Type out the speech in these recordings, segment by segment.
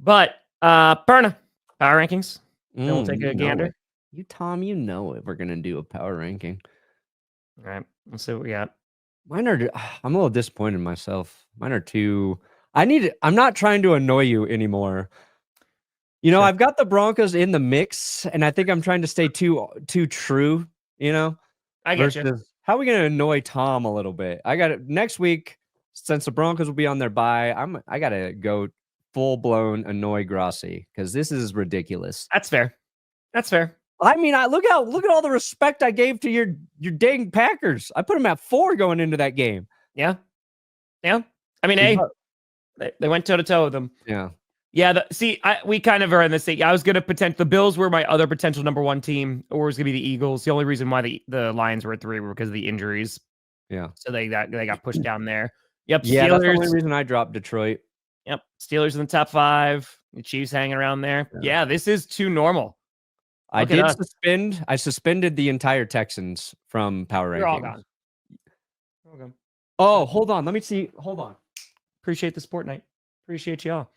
But Perna, power rankings. Then we'll take a You know gander. it. You, Tom, you know it. We're going to do a power ranking. All right. Let's see what we got. Mine are, I'm a little disappointed in myself. Mine are too, I'm not trying to annoy you anymore. You know, Sure. I've got the Broncos in the mix, and I think I'm trying to stay too true, you know? I get you. How are we going to annoy Tom a little bit? I got it next week, since the Broncos will be on their bye, I got to go full-blown annoy Grossi, because this is ridiculous. That's fair. That's fair. I mean, look at all the respect I gave to your dang Packers. I put them at 4 going into that game. Yeah. Yeah. I mean, hey, they went toe-to-toe with them. Yeah. Yeah, we kind of are in the same. I was going to pretend the Bills were my other potential number 1 team, or it was going to be the Eagles. The only reason why the Lions were at 3 were because of the injuries. Yeah. So they got pushed down there. Yep. Yeah, that's the only reason I dropped Detroit. Yep. Steelers in the top 5. The Chiefs hanging around there. Yeah, this is too normal. I suspended the entire Texans from power rankings. They're all gone. Okay. Oh, hold on. Let me see. Hold on. Appreciate the sport night. Appreciate y'all.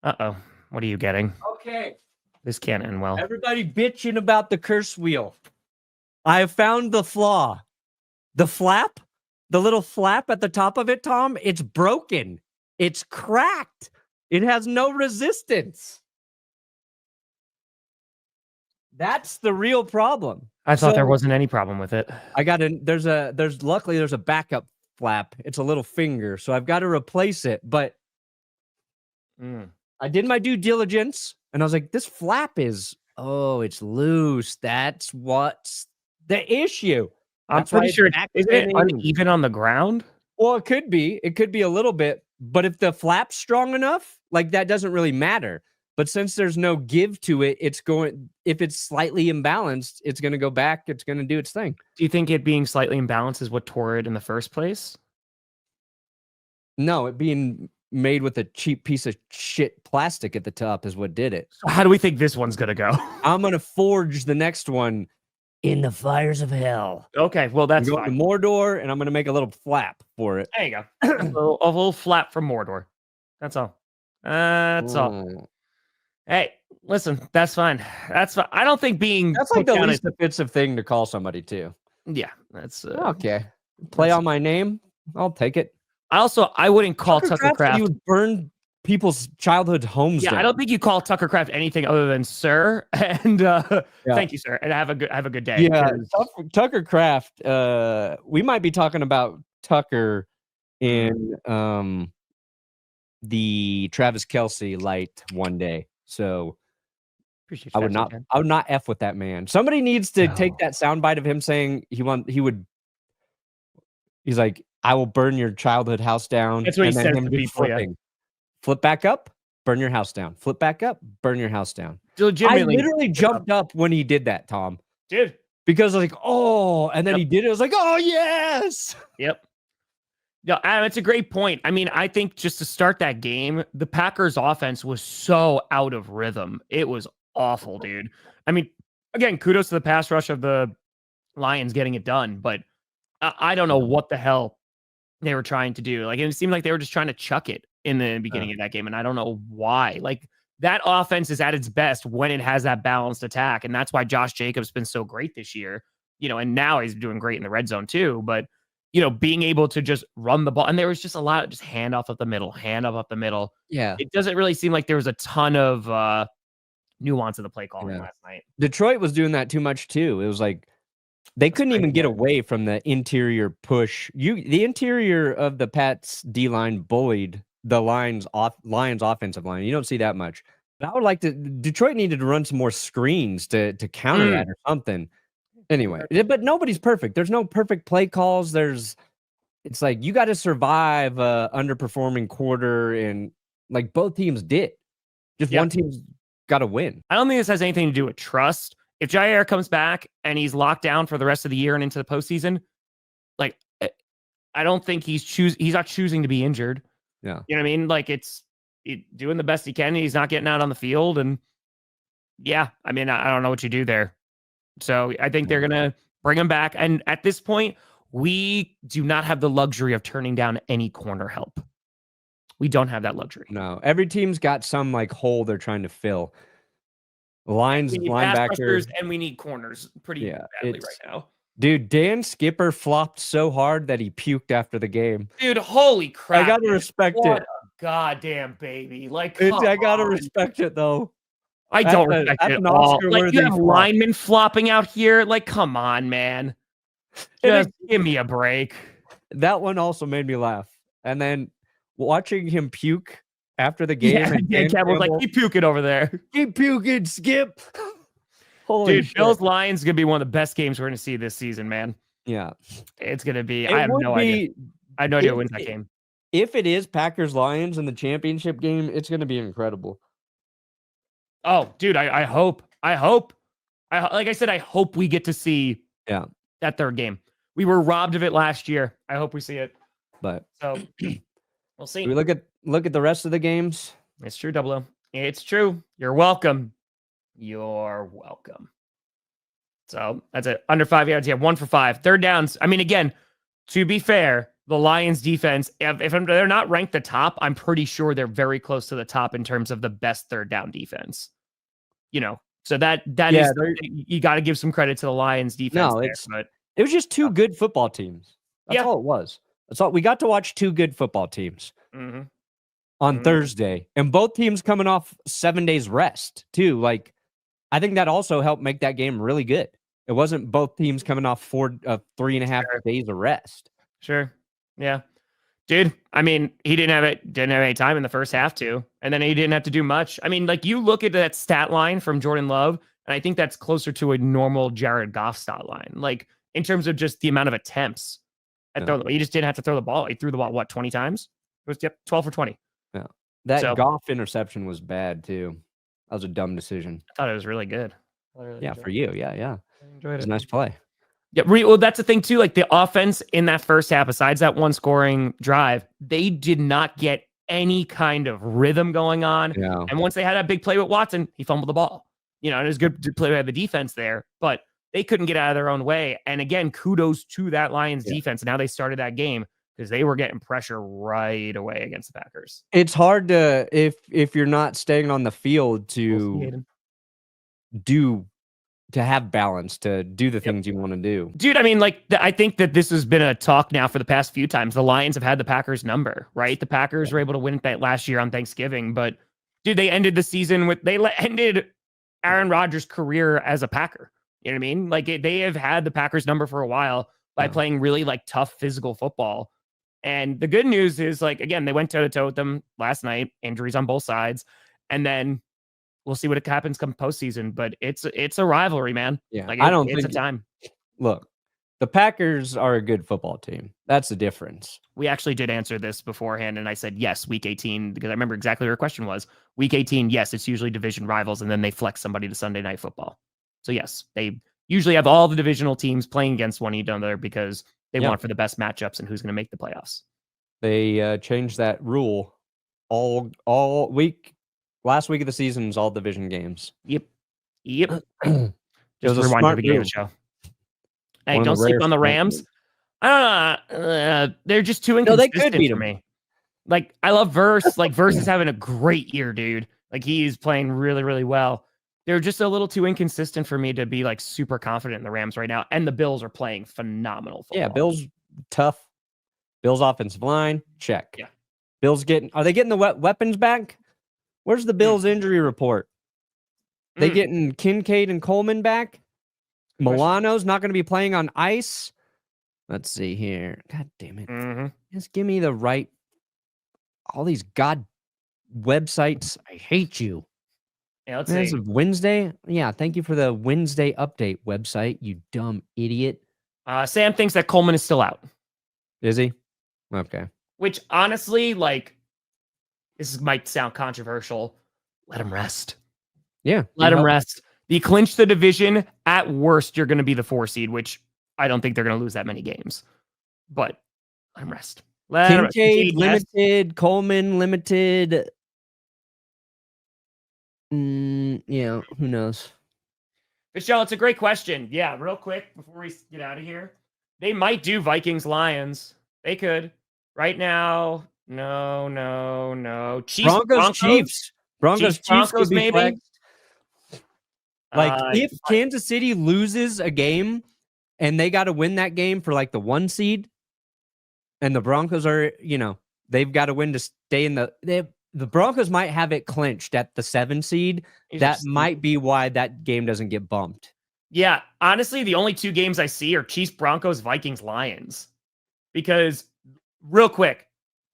Uh-oh. What are you getting? Okay. This can't end well. Everybody bitching about the curse wheel. I have found the flaw. The flap, the little flap at the top of it, Tom, it's broken. It's cracked. It has no resistance. That's the real problem. I thought there wasn't any problem with it. Luckily there's a backup flap. It's a little finger, so I've got to replace it, but I did my due diligence, and I was like, this flap it's loose. That's what's the issue. I'm pretty sure is it uneven on the ground? Well, it could be. It could be a little bit, but if the flap's strong enough, like that doesn't really matter. But since there's no give to it, if it's slightly imbalanced, it's going to go back. It's going to do its thing. Do you think it being slightly imbalanced is what tore it in the first place? No, it being made with a cheap piece of shit plastic at the top is what did it. So how do we think this one's going to go? I'm going to forge the next one in the fires of hell. Okay, well, that's fine. I'm going to Mordor, and I'm going to make a little flap for it. There you go. a little flap from Mordor. That's all. That's all. Hey, listen, that's fine. That's fine. I don't think that's like the least offensive thing to call somebody to. Yeah, that's okay. Play on my name. I'll take it. I wouldn't call Tucker Craft. You would burn people's childhood homes. Yeah, down. I don't think you call Tucker Craft anything other than sir. And thank you, sir. And have a good day. Yeah, Tucker Craft. We might be talking about Tucker in the Travis Kelce light one day. So appreciate I would not F with that man. Somebody needs to take that soundbite of him saying he's like, I will burn your childhood house down. That's what he says to people. Yeah. Flip back up, burn your house down. Flip back up, burn your house down. Legitimately, I literally jumped up when he did that, Tom. Dude. Because I was like, oh, and then he did it. I was like, oh, yes. Yep. No, it's a great point. I mean, I think just to start that game, the Packers offense was so out of rhythm. It was awful, dude. I mean, again, kudos to the pass rush of the Lions getting it done, but I don't know what the hell they were trying to do. Like, it seemed like they were just trying to chuck it in the beginning of that game, and I don't know why. Like, that offense is at its best when it has that balanced attack, and that's why Josh Jacobs been so great this year, and now he's doing great in the red zone too, but being able to just run the ball, and there was just a lot of just handoff up the middle. Yeah. It doesn't really seem like there was a ton of nuance of the play calling last night. Detroit was doing that too much too. It was like they couldn't even get away from the interior push. The interior of the Pats D-line bullied the Lions offensive line. You don't see that much. But I would like Detroit needed to run some more screens to counter that or something. Anyway, but nobody's perfect. There's no perfect play calls. It's like you got to survive a underperforming quarter, and like both teams did. Just one team's got to win. I don't think this has anything to do with trust. If Jair comes back and he's locked down for the rest of the year and into the postseason, like I don't think he's not choosing to be injured. Yeah, you know what I mean. Like it's doing the best he can. He's not getting out on the field, and I mean I don't know what you do there. So I think they're going to bring him back. And at this point, we do not have the luxury of turning down any corner help. We don't have that luxury. No, every team's got some like hole they're trying to fill. Lions We need pass linebacker, rushers and we need corners pretty badly right now. Dude, Dan Skipper flopped so hard that he puked after the game. Dude, holy crap! I gotta respect what it. A goddamn baby! Like, I gotta respect it though. I don't respect it at all. Like, you have linemen flopping out here. Like, come on, man. Just give me a break. That one also made me laugh. And then watching him puke after the game. Yeah, and Dan Campbell was like, keep puking over there. Keep puking, Skip. Holy Dude, shit. Bills Lions is gonna be one of the best games we're gonna see this season, man. Yeah, it's gonna be. I have no idea. I have no idea who wins that game. If it is Packers Lions in the championship game, it's gonna be incredible. Oh, dude, I hope. Like I said, I hope we get to see that third game. We were robbed of it last year. I hope we see it. But so we'll see. We look at the rest of the games. It's true, Double O. It's true. You're welcome. You're welcome. So that's it. Under 5 yards. Yeah, 1 for 5. Third downs. I mean, again, to be fair, the Lions defense, if they're not ranked the top, I'm pretty sure they're very close to the top in terms of the best third down defense. You know, so that is, you got to give some credit to the Lions defense. No, it was just two good football teams. That's all it was. That's all. We got to watch two good football teams on Thursday, and both teams coming off 7 days rest too. Like, I think that also helped make that game really good. It wasn't both teams coming off 3.5 days of rest. Sure. Yeah. Dude, I mean, he didn't have any time in the first half too. And then he didn't have to do much. I mean, like, you look at that stat line from Jordan Love, and I think that's closer to a normal Jared Goff stat line. Like, in terms of just the amount of attempts. He just didn't have to throw the ball. He threw the ball, 20 times? It was 12 for 20. Yeah. That Goff interception was bad too. That was a dumb decision. I thought it was really good. For you. Yeah. I enjoyed it. It was a nice play. Yeah, well, that's the thing too. Like, the offense in that first half, besides that one scoring drive, they did not get any kind of rhythm going on. Yeah. And once they had that big play with Watson, he fumbled the ball. You know, and it was good to play by the defense there, but they couldn't get out of their own way. And again, kudos to that Lions defense and how they started that game, because they were getting pressure right away against the Packers. It's hard to, if you're not staying on the field to have balance, to do the things you want to do. Dude, I mean, like, I think that this has been a talk now for the past few times. The Lions have had the Packers number, right? The Packers were able to win that last year on Thanksgiving, but dude, they ended the season ended Aaron Rodgers' career as a Packer. You know what I mean? Like, they have had the Packers number for a while by playing really, like, tough physical football. And the good news is, like, again, they went toe-to-toe with them last night, injuries on both sides. And then we'll see what happens come postseason, but it's a rivalry, man. Yeah, like, I don't think it's a time. Look, the Packers are a good football team. That's the difference. We actually did answer this beforehand, and I said yes, week 18, because I remember exactly what your question was. Week 18, yes, it's usually division rivals, and then they flex somebody to Sunday Night Football. So yes, they usually have all the divisional teams playing against one another because they want for the best matchups and who's going to make the playoffs. They changed that rule all week. Last week of the season is all division games. Yep. Just rewind the beginning of the show. Hey, don't sleep on the Rams. They're just too inconsistent for me. Like, I love Verse. Like, Verse is having a great year, dude. Like, he's playing really, really well. They're just a little too inconsistent for me to be, like, super confident in the Rams right now. And the Bills are playing phenomenal football. Yeah, Bills tough. Bills offensive line, check. Yeah. Bills are they getting the weapons back? Where's the Bills injury report? They getting Kincaid and Coleman back? Milano's not going to be playing on ice. Let's see here. God damn it. Just give me the right. All these websites. I hate you. Yeah, let's see. Wednesday? Yeah, thank you for the Wednesday update website, you dumb idiot. Sam thinks that Coleman is still out. Is he? Okay. Which, honestly, like, this might sound controversial. Let him rest. Yeah. Let him rest. You clinch the division. At worst, you're going to be the 4 seed, which I don't think they're going to lose that many games. But let him rest. Kincaid limited. Coleman limited. Yeah, who knows? Michelle, it's a great question. Yeah, real quick before we get out of here. They might do Vikings-Lions. They could. Right now, No. Chiefs, Broncos, Chiefs. Broncos, Chiefs could Broncos, be maybe. flexed. Like, Uh, if Kansas City loses a game and they got to win that game for like the 1 seed, and the Broncos are, they've got to win to stay in the Broncos might have it clinched at the 7 seed. That might be why that game doesn't get bumped. Yeah, honestly, the only 2 games I see are Chiefs, Broncos, Vikings, Lions. Because, real quick,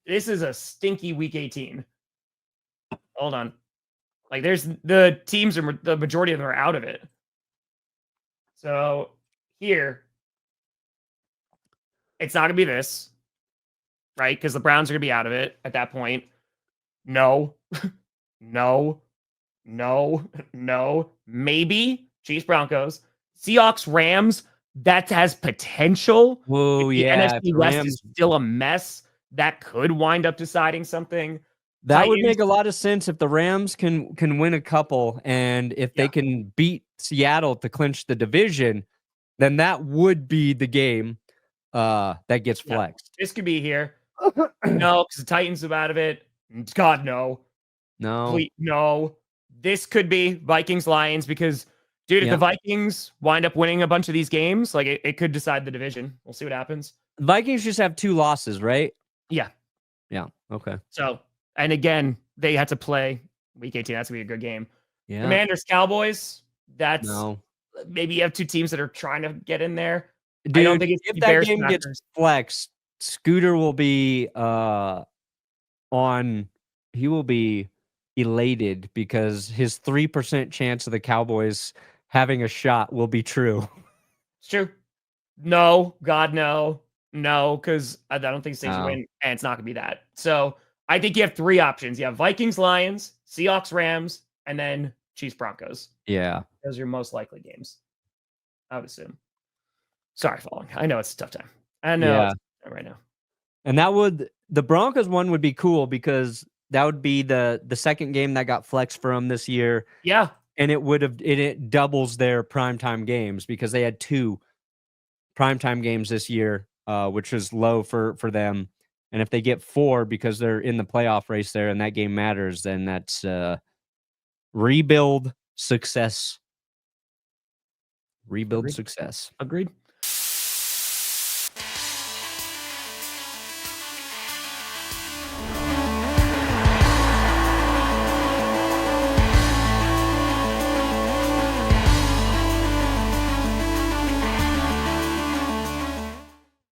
this is a stinky week 18. Hold on. Like, there's the teams are the majority of them are out of it. So here, it's not gonna be this, right? Because the Browns are gonna be out of it at that point. No, no, maybe Chiefs, Broncos, Seahawks, Rams. That has potential. Oh yeah, NFC West is still a mess. That could wind up deciding something. That would make a lot of sense if the Rams can win a couple, and if they can beat Seattle to clinch the division, then that would be the game that gets flexed. This could be here. No, because the Titans are out of it. God, no. No. This could be Vikings, Lions, because, dude, if the Vikings wind up winning a bunch of these games, like it could decide the division. We'll see what happens. Vikings just have 2 losses, right? Yeah. Okay. So, and again, they had to play week 18. That's gonna be a good game. Yeah. Commanders, Cowboys. That's maybe you have 2 teams that are trying to get in there. Dude, I don't think if that game gets flexed, Scooter will be he will be elated because his 3% chance of the Cowboys having a shot will be true. It's true. No, God, no, because I don't think Saints win, and it's not gonna be that. So I think you have 3 options. You have Vikings, Lions, Seahawks, Rams, and then Chiefs, Broncos. Yeah, those are your most likely games, I would assume. Sorry, following. I know it's a tough time. I know right now. And the Broncos one would be cool because that would be the second game that got flexed for them this year. Yeah. And it doubles their primetime games because they had 2 primetime games this year, which is low for them. And if they get 4 because they're in the playoff race there and that game matters, then that's rebuild success. Success. Agreed.